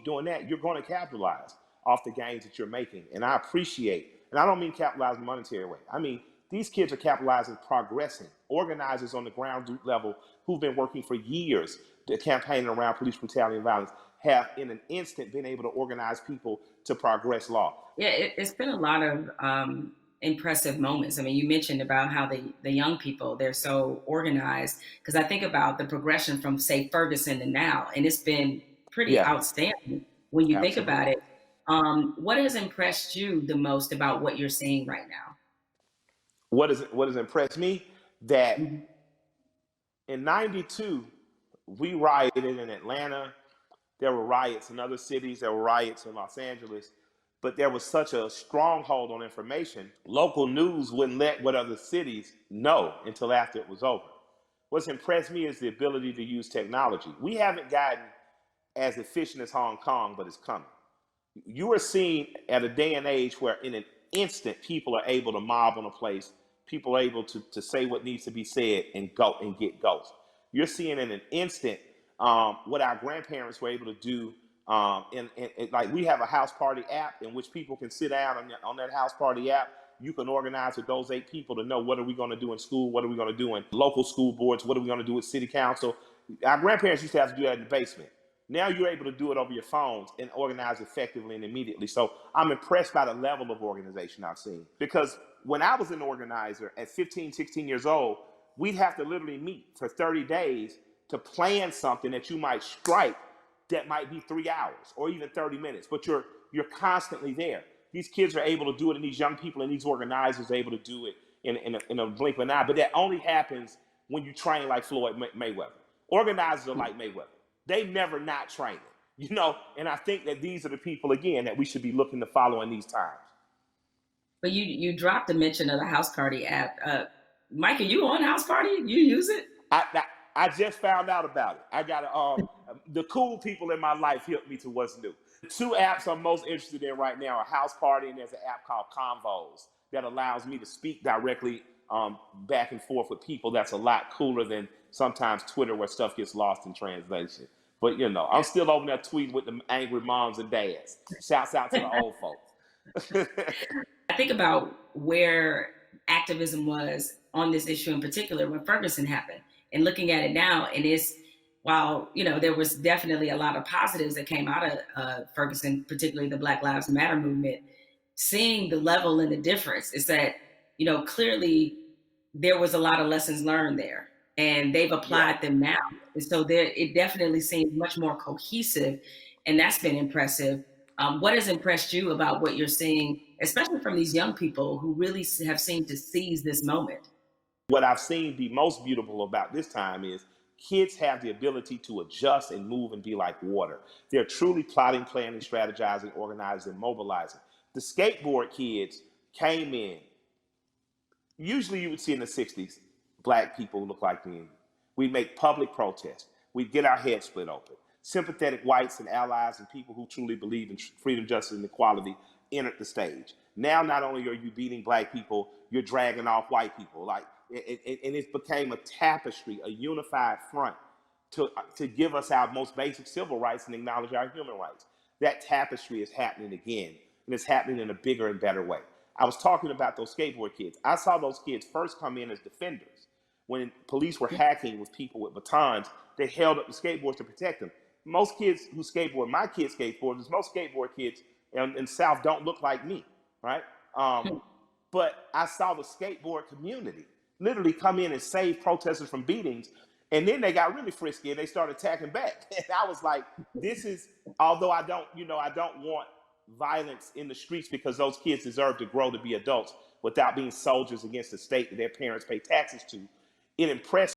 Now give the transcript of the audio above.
doing that, you're going to capitalize off the gains that you're making. And I appreciate, and I don't mean capitalize in a monetary way. I mean, these kids are capitalizing, progressing. Organizers on the ground level who've been working for years, campaigning around police brutality and violence, have in an instant been able to organize people to progress law. Yeah, it's been a lot of impressive moments. I mean, you mentioned about how the young people, they're so organized. Because I think about the progression from, say, Ferguson to now, and it's been pretty Yeah, outstanding when you think about absolutely. it. What has impressed you the most about what you're seeing right now? What has impressed me that Mhm. in '92 we rioted in Atlanta. There were riots in other cities. There were riots in Los Angeles. But there was such a stronghold on information. Local news wouldn't let what other cities know until after it was over. What's impressed me is the ability to use technology. We haven't gotten as efficient as Hong Kong, but it's coming. You are seeing at a day and age where in an instant people are able to mob on a place, people are able to say what needs to be said and go and get ghosts. You're seeing in an instant what our grandparents were able to do. Like we have a house party app in which people can sit down on that house party app. You can organize with those 8 people to know what are we going to do in school, what are we going to do in local school boards, what are we going to do with city council. Our grandparents used to have to do that in the basement. Now you're able to do it over your phones and organize effectively and immediately. So I'm impressed by the level of organization I've seen. Because when I was an organizer at 15, 16 years old, we'd have to literally meet for 30 days to plan something that you might strike that might be 3 hours or even 30 minutes, but you're constantly there. These kids are able to do it, and these young people and these organizers are able to do it in a blink of an eye. But that only happens when you train like Floyd Mayweather. Organizers are like Mayweather. They never not training, and I think that these are the people, again, that we should be looking to follow in these times. But you dropped a mention of the House Party app. Mike, are you on House Party? You use it? I just found out about it. I got the cool people in my life helped me to what's new. The two apps I'm most interested in right now are House Party, and there's an app called Convos that allows me to speak directly back and forth with people. That's a lot cooler than sometimes Twitter where stuff gets lost in translation. But I'm still over there tweeting with the angry moms and dads. Shouts out to the old folks. I think about where activism was on this issue in particular when Ferguson happened, and looking at it now, and it's while there was definitely a lot of positives that came out of Ferguson, particularly the Black Lives Matter movement. Seeing the level and the difference is that clearly there was a lot of lessons learned there, and they've Yeah. applied them now, and so there it definitely seems much more cohesive, and that's been impressive. What has impressed you about what you're seeing, especially from these young people who really have seemed to seize this moment? What I've seen be most beautiful about this time is kids have the ability to adjust and move and be like water. They're truly plotting, planning, strategizing, organizing, mobilizing. The skateboard kids came in. Usually you would see in the 60s, black people who look like me. We'd make public protests. We'd get our heads split open. Sympathetic whites and allies and people who truly believe in freedom, justice, and equality entered the stage. Now, not only are you beating black people, you're dragging off white people. And it became a tapestry, a unified front to give us our most basic civil rights and acknowledge our human rights. That tapestry is happening again, and it's happening in a bigger and better way. I was talking about those skateboard kids. I saw those kids first come in as defenders. When police were hacking with people with batons, they held up the skateboards to protect them. Most kids who skateboard, my kids skateboarders, most skateboard kids in the South don't look like me, right? But I saw the skateboard community literally come in and save protesters from beatings. And then they got really frisky and they started attacking back. And I was like, although I don't want violence in the streets because those kids deserve to grow to be adults without being soldiers against the state that their parents pay taxes to. It impressed